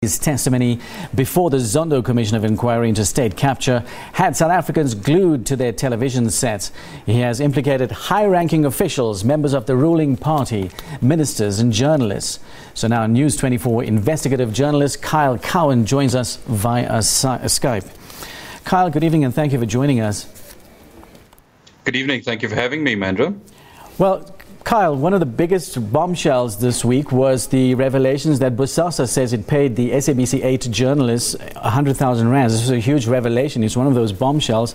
His testimony before the Zondo Commission of Inquiry into state capture had South Africans glued to their television sets. He has implicated high-ranking officials, members of the ruling party, ministers and journalists. So now News 24 investigative journalist Cowan joins us via Skype. Kyle, good evening and thank you for joining us. Good evening. Thank you for having me, Mandra. Well, Kyle, one of the biggest bombshells this week was the revelations that Bosasa says it paid the SABC 8 journalists 100,000 rands. This was a huge revelation. It's one of those bombshells.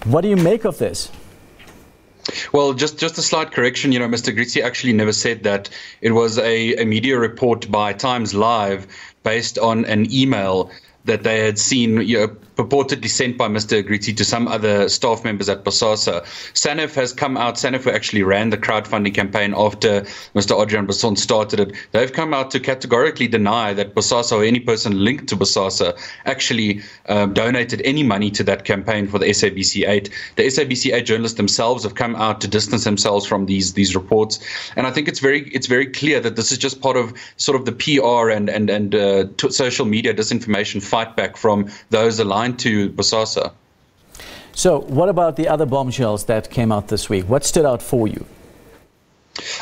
What do you make of this? Well, just a slight correction. Mr. Agrizzi actually never said that. It was a media report by Times Live based on an email that they had seen, purportedly sent by Mr. Agrizzi to some other staff members at Bosasa. SANEF has come out. SANEF actually ran the crowdfunding campaign after Mr. Adrian Basson started it. They've come out to categorically deny that Bosasa or any person linked to Bosasa actually donated any money to that campaign for the SABC 8. The SABC 8 journalists themselves have come out to distance themselves from these reports. And I think it's very clear that this is just part of sort of the PR and social media disinformation fight back from those aligned to Bosasa. So what about the other bombshells that came out this week? What stood out for you?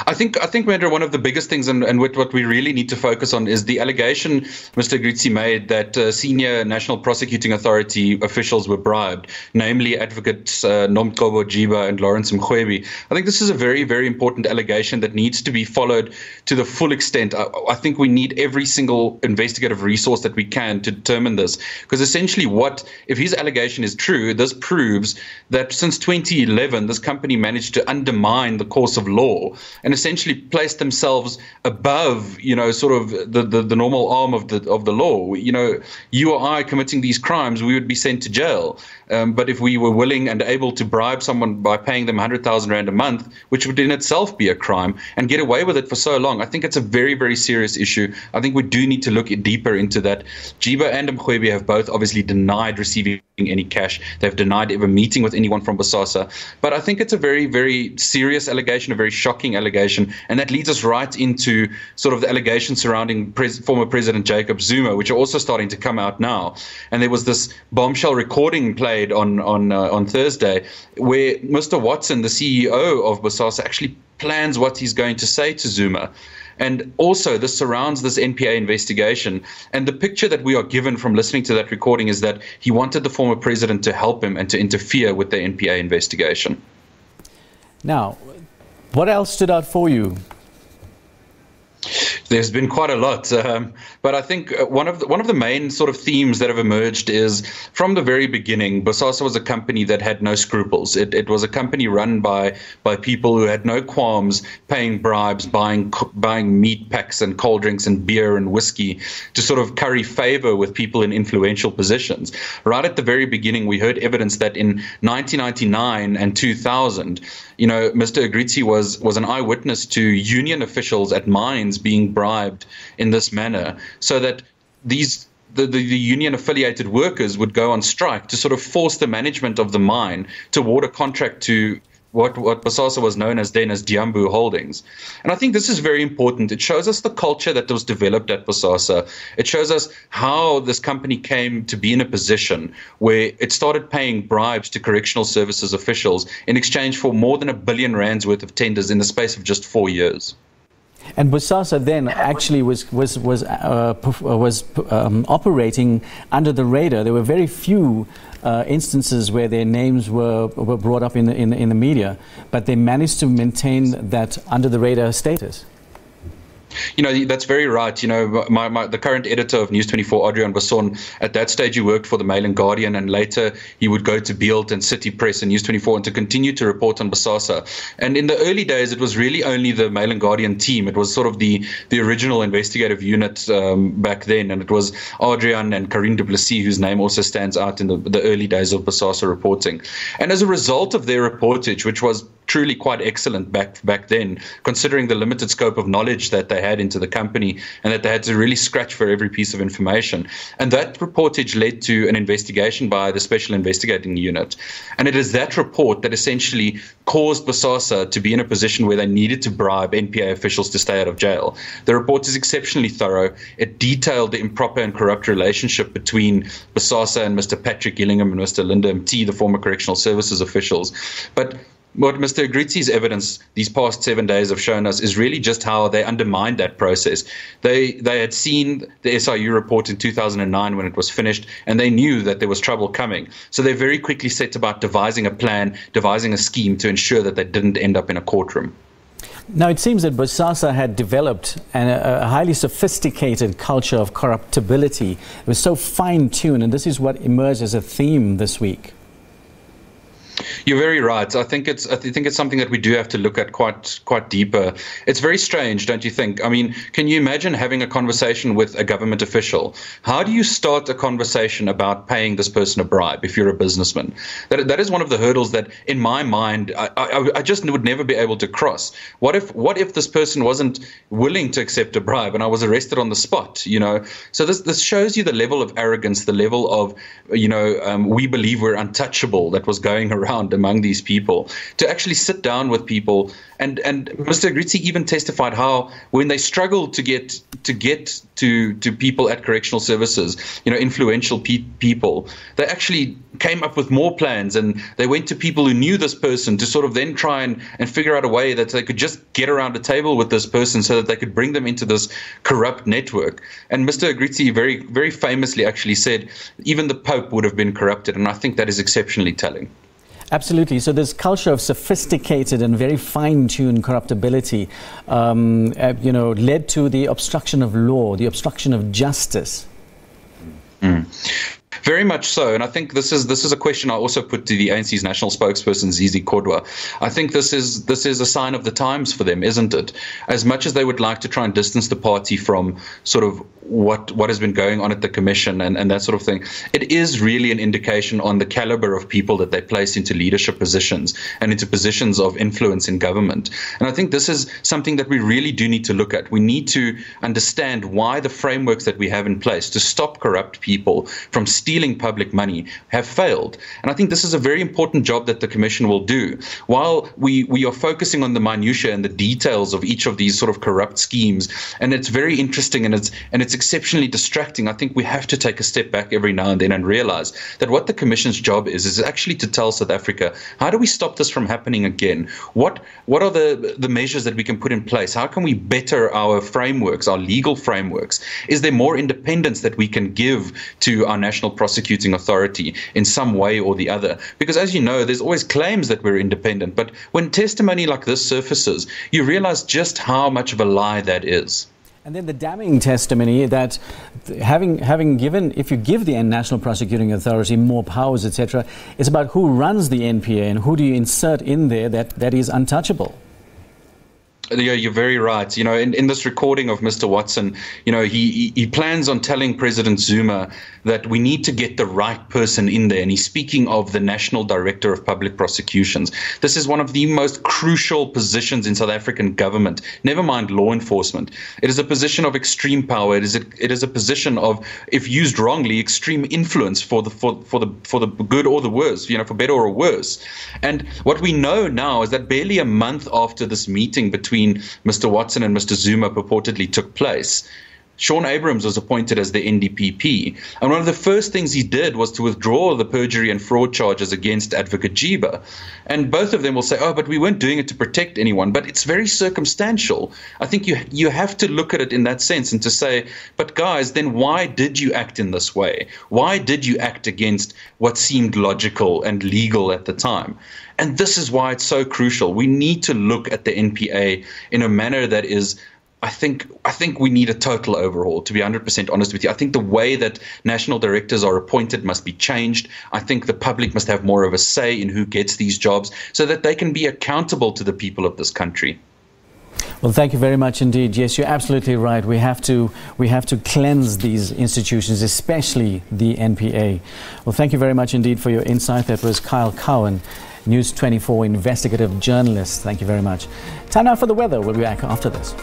I think, Mandra, one of the biggest things and what we really need to focus on is the allegation Mr. Agrizzi made that senior National Prosecuting Authority officials were bribed, namely advocates Nomgcobo Jiba and Lawrence Mkhwebi. I think this is a very, very important allegation that needs to be followed to the full extent. I think we need every single investigative resource that we can to determine this, because essentially if his allegation is true, this proves that since 2011, this company managed to undermine the course of law and essentially placed themselves above, sort of the normal arm of the law. You or I committing these crimes, we would be sent to jail. But if we were willing and able to bribe someone by paying them 100,000 rand a month, which would in itself be a crime, and get away with it for so long, I think it's a very, very serious issue. I think we do need to look deeper into that. Jiba and Mkhwebi have both obviously denied receiving any cash. They've denied ever meeting with anyone from Bosasa. But I think it's a very, very serious allegation, a very shocking allegation, and that leads us right into sort of the allegations surrounding former President Jacob Zuma, which are also starting to come out now. And there was this bombshell recording played on Thursday where Mr. Watson, the CEO of Bosasa, actually plans what he's going to say to Zuma. And also, this surrounds this NPA investigation. And the picture that we are given from listening to that recording is that he wanted the former president to help him and to interfere with the NPA investigation. Now, what else stood out for you? There's been quite a lot, but I think one of the main sort of themes that have emerged is from the very beginning, Bosasa was a company that had no scruples. It was a company run by people who had no qualms paying bribes, buying meat packs and cold drinks and beer and whiskey to sort of curry favor with people in influential positions. Right at the very beginning, we heard evidence that in 1999 and 2000, Mr. Agrizzi was an eyewitness to union officials at mines being bribed in this manner, so that the union affiliated workers would go on strike to sort of force the management of the mine to award a contract to what Bosasa was known as then as Diambu Holdings. And I think this is very important. It shows us the culture that was developed at Bosasa. It shows us how this company came to be in a position where it started paying bribes to correctional services officials in exchange for more than R1 billion worth of tenders in the space of just 4 years. And Bosasa then actually was operating under the radar. There were very few instances where their names were brought up in the media, but they managed to maintain that under the radar status. That's very right. The current editor of News 24, Adrian Basson, at that stage he worked for the Mail and Guardian, and later he would go to Beeld and City Press and News 24 and to continue to report on Bosasa. And in the early days, it was really only the Mail and Guardian team. It was sort of the original investigative unit back then, and it was Adrian and Karine du Plessis, whose name also stands out in the early days of Bosasa reporting. And as a result of their reportage, which was truly quite excellent back then, considering the limited scope of knowledge that they had into the company and that they had to really scratch for every piece of information. And that reportage led to an investigation by the Special Investigating Unit. And it is that report that essentially caused Bosasa to be in a position where they needed to bribe NPA officials to stay out of jail. The report is exceptionally thorough. It detailed the improper and corrupt relationship between Bosasa and Mr. Patrick Gillingham and Mr. Linda M.T., the former correctional services officials. But what Mr. Agrizzi's evidence these past 7 days have shown us is really just how they undermined that process. They had seen the SIU report in 2009 when it was finished, and they knew that there was trouble coming. So they very quickly set about devising a plan, devising a scheme to ensure that they didn't end up in a courtroom. Now, it seems that Bosasa had developed a highly sophisticated culture of corruptibility. It was so fine-tuned, and this is what emerged as a theme this week. You're very right. I think it's something that we do have to look at quite deeper. It's very strange, don't you think? I mean, can you imagine having a conversation with a government official? How do you start a conversation about paying this person a bribe if you're a businessman? That is one of the hurdles that, in my mind, I just would never be able to cross. What if this person wasn't willing to accept a bribe and I was arrested on the spot? You know, so this shows you the level of arrogance, the level of we believe we're untouchable that was going around among these people, to actually sit down with people. And Mr. Agrizzi even testified how when they struggled to get to people at correctional services, influential people, they actually came up with more plans, and they went to people who knew this person to sort of then try and figure out a way that they could just get around a table with this person so that they could bring them into this corrupt network. And Mr. Agrizzi very, very famously actually said even the Pope would have been corrupted, and I think that is exceptionally telling. Absolutely. So this culture of sophisticated and very fine-tuned corruptibility, led to the obstruction of law, the obstruction of justice. Very much so, and I think this is a question I also put to the ANC's national spokesperson Zizi Kodwa. I think this is a sign of the times for them, isn't it? As much as they would like to try and distance the party from sort of what has been going on at the commission and that sort of thing, it is really an indication on the caliber of people that they place into leadership positions and into positions of influence in government. And I think this is something that we really do need to look at. We need to understand why the frameworks that we have in place to stop corrupt people from stealing public money have failed. And I think this is a very important job that the Commission will do. While we are focusing on the minutiae and the details of each of these sort of corrupt schemes, and it's very interesting and it's exceptionally distracting, I think we have to take a step back every now and then and realize that what the Commission's job is actually to tell South Africa, how do we stop this from happening again? What are the measures that we can put in place? How can we better our frameworks, our legal frameworks? Is there more independence that we can give to our National Prosecuting Authority in some way or the other? Because as you know, there's always claims that we're independent, but when testimony like this surfaces, you realize just how much of a lie that is. And then the damning testimony that having given, if you give the National Prosecuting Authority more powers, etc., it's about who runs the NPA and who do you insert in there that is untouchable. Yeah, you're very right. In this recording of Mr. Watson, he plans on telling President Zuma that we need to get the right person in there. And he's speaking of the National Director of Public Prosecutions. This is one of the most crucial positions in South African government, never mind law enforcement. It is a position of extreme power. It is a position of, if used wrongly, extreme influence for the good or the worse, for better or worse. And what we know now is that barely a month after this meeting between Mr. Watson and Mr. Zuma purportedly took place, Sean Abrams was appointed as the NDPP. And one of the first things he did was to withdraw the perjury and fraud charges against Advocate Jiba. And both of them will say, oh, but we weren't doing it to protect anyone. But it's very circumstantial. I think you have to look at it in that sense and to say, but guys, then why did you act in this way? Why did you act against what seemed logical and legal at the time? And this is why it's so crucial. We need to look at the NPA in a manner that is, I think we need a total overhaul, to be 100% honest with you. I think the way that national directors are appointed must be changed. I think the public must have more of a say in who gets these jobs so that they can be accountable to the people of this country. Well, thank you very much indeed. Yes, you're absolutely right. We have to cleanse these institutions, especially the NPA. Well, thank you very much indeed for your insight. That was Kyle Cowan, News 24 investigative journalist. Thank you very much. Time now for the weather. We'll be back after this.